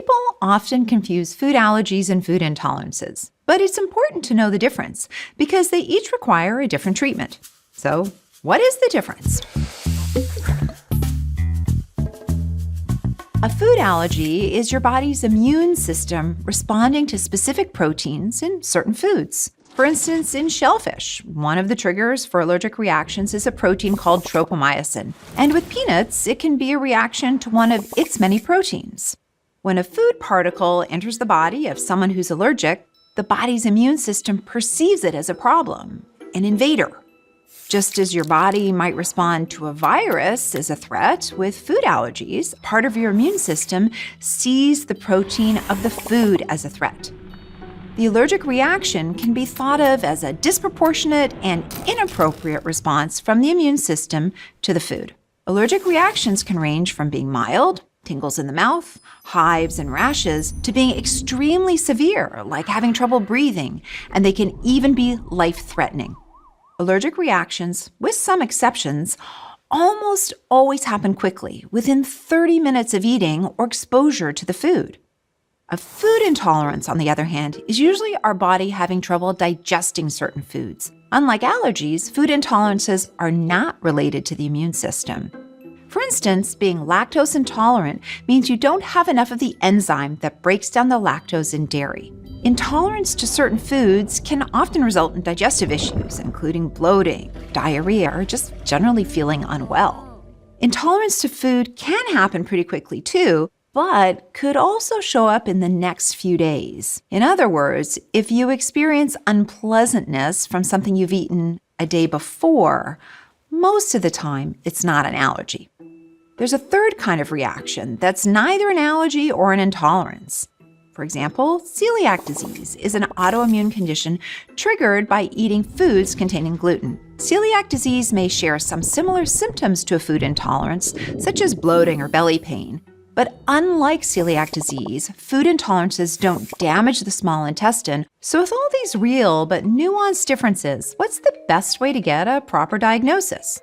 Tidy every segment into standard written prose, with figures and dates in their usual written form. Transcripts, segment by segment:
People often confuse food allergies and food intolerances, but it's important to know the difference because they each require a different treatment. So, what is the difference? A food allergy is your body's immune system responding to specific proteins in certain foods. For instance, in shellfish, one of the triggers for allergic reactions is a protein called tropomyosin. And with peanuts, it can be a reaction to one of its many proteins. When a food particle enters the body of someone who's allergic, the body's immune system perceives it as a problem, an invader. Just as your body might respond to a virus as a threat, with food allergies, part of your immune system sees the protein of the food as a threat. The allergic reaction can be thought of as a disproportionate and inappropriate response from the immune system to the food. Allergic reactions can range from being mild, tingles in the mouth, hives and rashes, to being extremely severe, like having trouble breathing, and they can even be life-threatening. Allergic reactions, with some exceptions, almost always happen quickly, within 30 minutes of eating or exposure to the food. A food intolerance, on the other hand, is usually our body having trouble digesting certain foods. Unlike allergies, food intolerances are not related to the immune system. For instance, being lactose intolerant means you don't have enough of the enzyme that breaks down the lactose in dairy. Intolerance to certain foods can often result in digestive issues, including bloating, diarrhea, or just generally feeling unwell. Intolerance to food can happen pretty quickly too, but could also show up in the next few days. In other words, if you experience unpleasantness from something you've eaten a day before, most of the time it's not an allergy. There's a third kind of reaction that's neither an allergy or an intolerance. For example, celiac disease is an autoimmune condition triggered by eating foods containing gluten. Celiac disease may share some similar symptoms to a food intolerance, such as bloating or belly pain. But unlike celiac disease, food intolerances don't damage the small intestine. So with all these real but nuanced differences, what's the best way to get a proper diagnosis?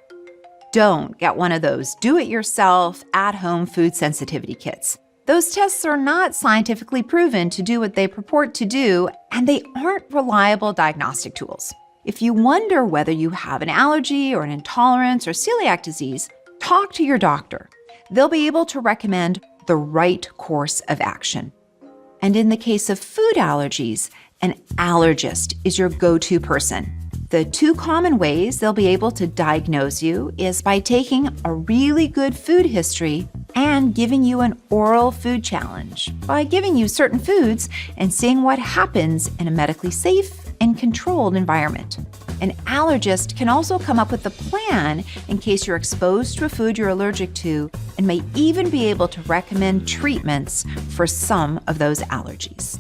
Don't get one of those do-it-yourself, at-home food sensitivity kits. Those tests are not scientifically proven to do what they purport to do, and they aren't reliable diagnostic tools. If you wonder whether you have an allergy or an intolerance or celiac disease, talk to your doctor. They'll be able to recommend the right course of action. And in the case of food allergies, an allergist is your go-to person. The two common ways they'll be able to diagnose you is by taking a really good food history and giving you an oral food challenge by giving you certain foods and seeing what happens in a medically safe and controlled environment. An allergist can also come up with a plan in case you're exposed to a food you're allergic to and may even be able to recommend treatments for some of those allergies.